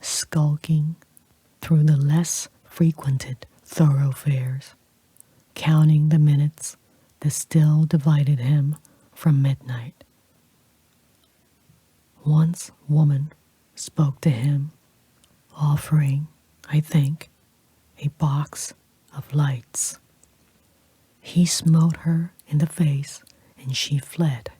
skulking through the less frequented thoroughfares, counting the minutes that still divided him from midnight. Once woman spoke to him, offering, I think, a box of lights. He smote her in the face, and she fled.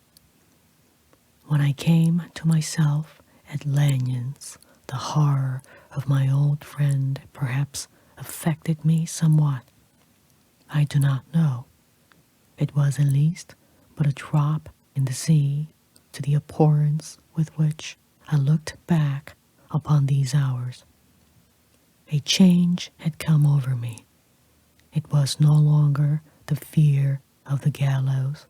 When I came to myself at Lanyon's, the horror of my old friend perhaps affected me somewhat. I do not know. It was at least but a drop in the sea to the abhorrence with which I looked back upon these hours. A change had come over me. It was no longer the fear of the gallows.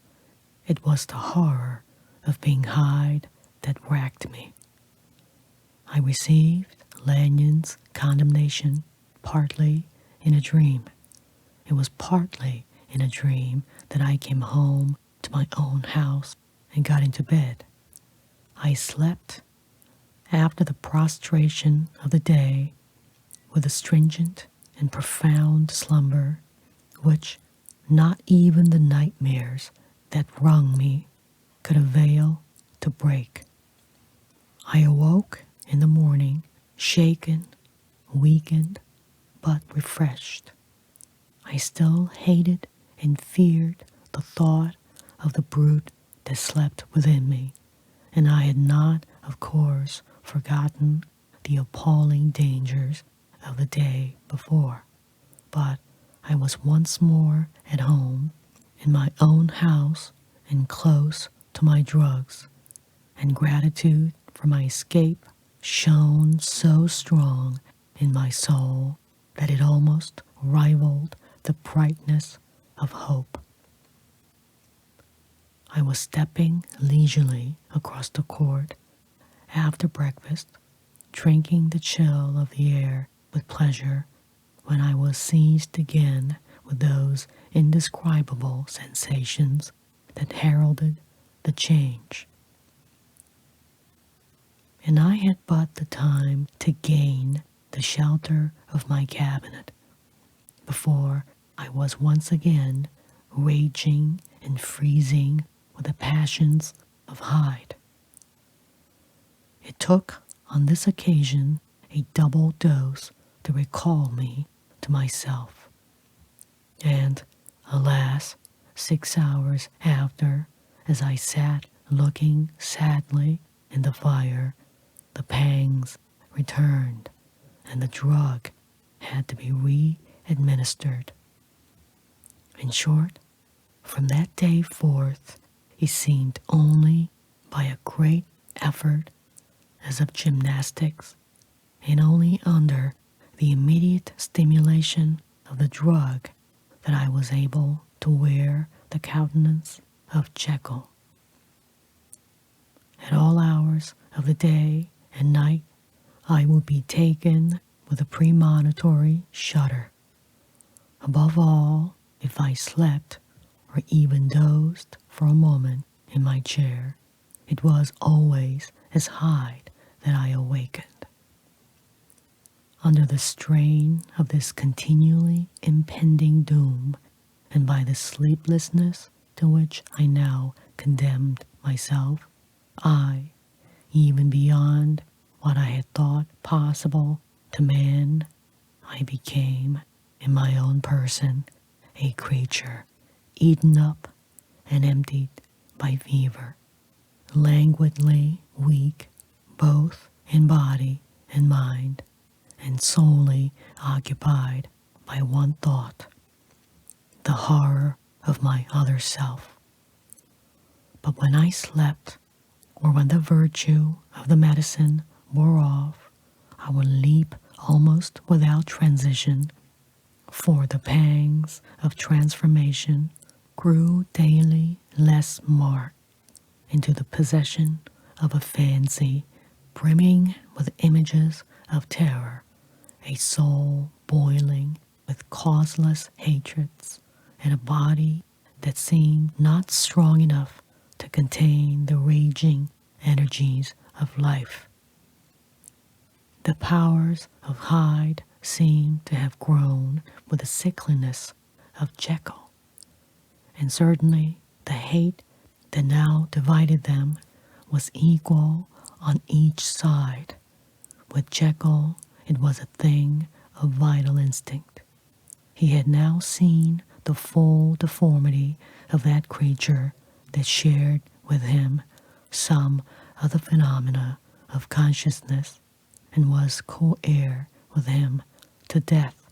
It was the horror of being Hyde that racked me. I received Lanyon's condemnation partly in a dream. It was partly in a dream that I came home to my own house and got into bed. I slept after the prostration of the day with a stringent and profound slumber which not even the nightmares that wrung me could avail to break. I awoke in the morning, shaken, weakened, but refreshed. I still hated and feared the thought of the brute that slept within me, and I had not, of course, forgotten the appalling dangers of the day before. But I was once more at home, in my own house and close to my drugs, and gratitude for my escape shone so strong in my soul that it almost rivaled the brightness of hope. I was stepping leisurely across the court after breakfast, drinking the chill of the air with pleasure, when I was seized again with those indescribable sensations that heralded the change. And I had but the time to gain the shelter of my cabinet before I was once again raging and freezing with the passions of Hyde. It took on this occasion a double dose to recall me to myself. And, alas, 6 hours after, as I sat looking sadly in the fire, the pangs returned, and the drug had to be re-administered. In short, from that day forth, he seemed only by a great effort as of gymnastics, and only under the immediate stimulation of the drug that I was able to wear the countenance of Jekyll. At all hours of the day and night, I would be taken with a premonitory shudder. Above all, if I slept or even dozed for a moment in my chair, it was always as Hyde that I awakened. Under the strain of this continually impending doom, and by the sleeplessness to which I now condemned myself, I, even beyond what I had thought possible to man, I became, in my own person, a creature eaten up and emptied by fever, languidly weak both in body and mind, and solely occupied by one thought, the horror of my other self. But when I slept, or when the virtue of the medicine wore off, I would leap almost without transition, for the pangs of transformation grew daily less marked, into the possession of a fancy brimming with images of terror, a soul boiling with causeless hatreds, and a body that seemed not strong enough to contain the raging energies of life. The powers of Hyde seemed to have grown with the sickliness of Jekyll, and certainly the hate that now divided them was equal on each side. With Jekyll, it was a thing of vital instinct. He had now seen the full deformity of that creature that shared with him some of the phenomena of consciousness and was co-heir with him to death.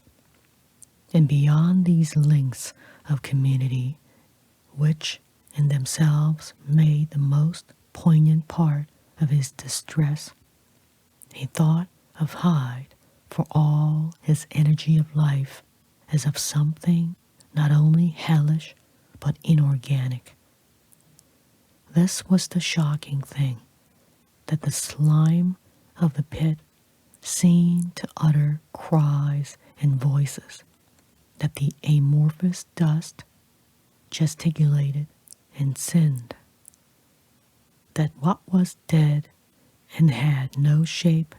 And beyond these links of community, which in themselves made the most poignant part of his distress, he thought of Hyde for all his energy of life as of something not only hellish but inorganic. This was the shocking thing, that the slime of the pit seemed to utter cries and voices, that the amorphous dust gesticulated and sinned, that what was dead and had no shape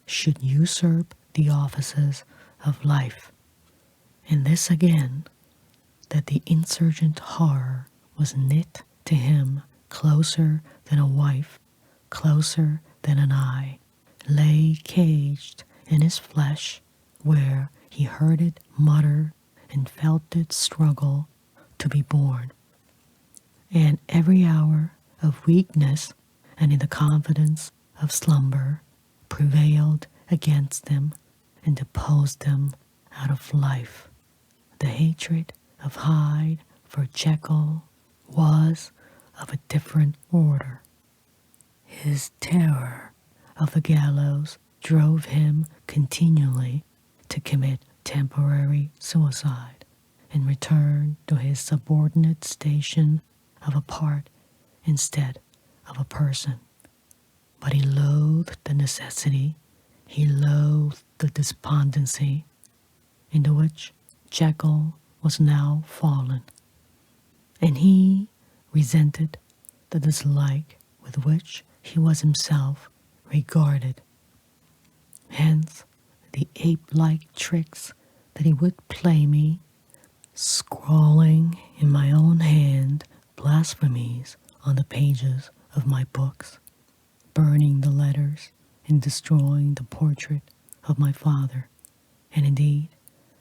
should usurp the offices of life, and this again, that the insurgent horror was knit to him closer than a wife, closer than an eye, lay caged in his flesh, where he heard it mutter and felt it struggle to be born. And every hour of weakness and in the confidence of slumber prevailed against them and deposed them out of life. The hatred of Hyde for Jekyll was of a different order. His terror of the gallows drove him continually to commit temporary suicide and return to his subordinate station of a part instead of a person. But he loathed the necessity, he loathed the despondency into which Jekyll was now fallen, and he resented the dislike with which he was himself regarded. Hence the ape-like tricks that he would play me, scrawling in my own hand blasphemies on the pages of my books, burning the letters and destroying the portrait of my father. And indeed,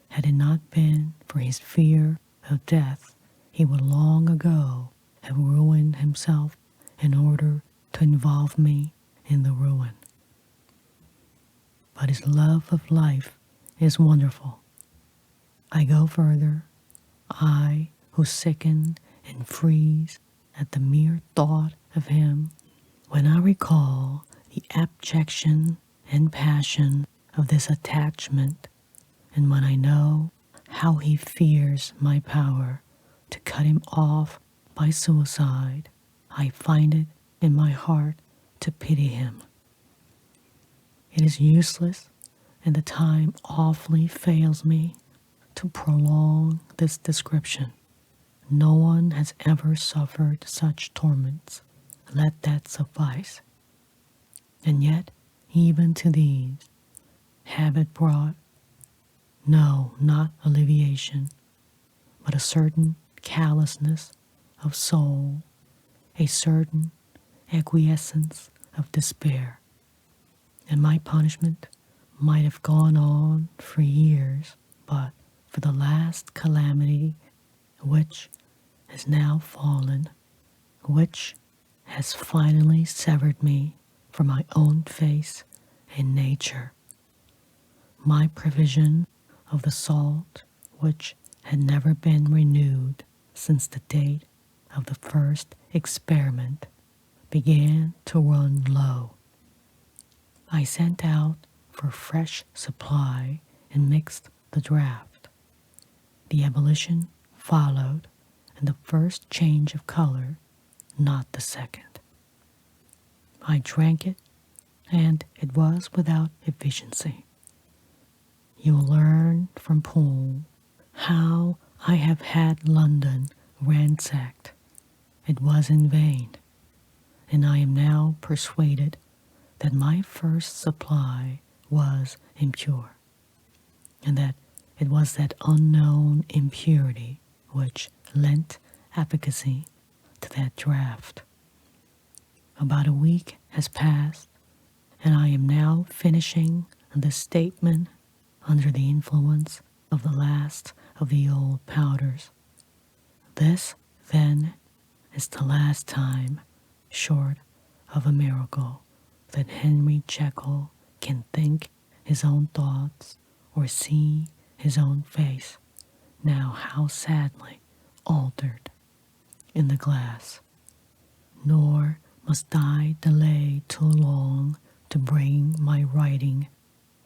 had it not been for his fear of death, he would long ago have ruined himself in order to involve me in the ruin. But his love of life is wonderful. I go further, I who sicken and freeze at the mere thought of him, when I recall the abjection and passion of this attachment, and when I know how he fears my power to cut him off by suicide, I find it in my heart to pity him. It is useless, and the time awfully fails me to prolong this description. No one has ever suffered such torments. Let that suffice. And yet, even to these, habit brought, no, not alleviation, but a certain callousness of soul, a certain acquiescence of despair. And my punishment might have gone on for years, but for the last calamity which has now fallen, which has finally severed me from my own face and nature, my provision of the salt which had never been renewed since the date of the first experiment began to run low. I sent out for fresh supply and mixed the draught. The ebullition followed, and the first change of color, not the second. I drank it, and it was without efficiency. You will learn from Poole how I have had London ransacked. It was in vain, and I am now persuaded that my first supply was impure, and that it was that unknown impurity which lent efficacy to that draught. About a week has passed, and I am now finishing the statement under the influence of the last of the old powders. This, then, is the last time, short of a miracle, that Henry Jekyll can think his own thoughts or see his own face, now how sadly altered in the glass. Nor must I delay too long to bring my writing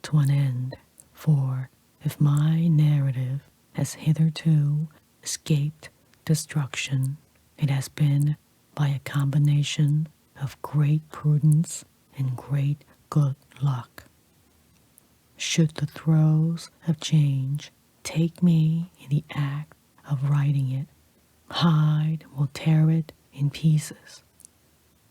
to an end, for if my narrative has hitherto escaped destruction, it has been by a combination of great prudence and great good luck. Should the throes of change take me in the act of writing it, Hyde will tear it in pieces.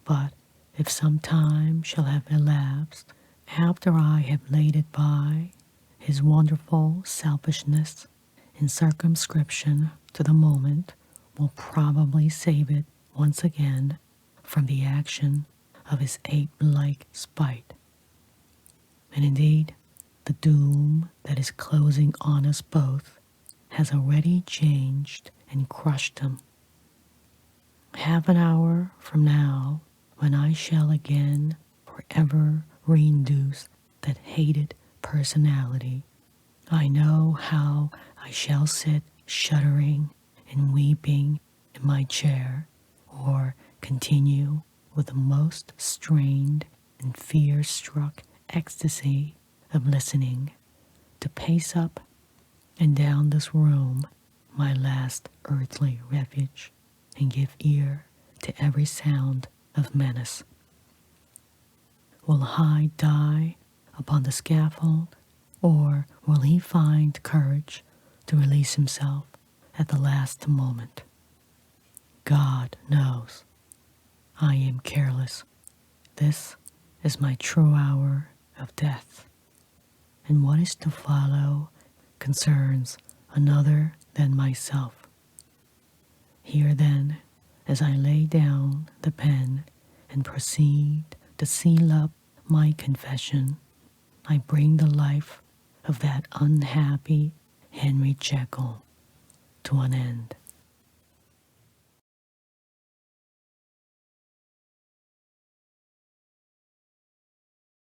But if some time shall have elapsed after I have laid it by, his wonderful selfishness and circumscription to the moment will probably save it once again from the action of his ape-like spite. And indeed, the doom that is closing on us both has already changed and crushed him. Half an hour from now, when I shall again forever reinduce that hated personality, I know how I shall sit shuddering and weeping in my chair, or continue with the most strained and fear-struck ecstasy of listening, to pace up and down this room, my last earthly refuge, and give ear to every sound of menace. Will Hyde die upon the scaffold, or will he find courage to release himself at the last moment? God knows. I am careless. This is my true hour of death, and what is to follow concerns another than myself. Here then, as I lay down the pen and proceed to seal up my confession, I bring the life of that unhappy Henry Jekyll to an end.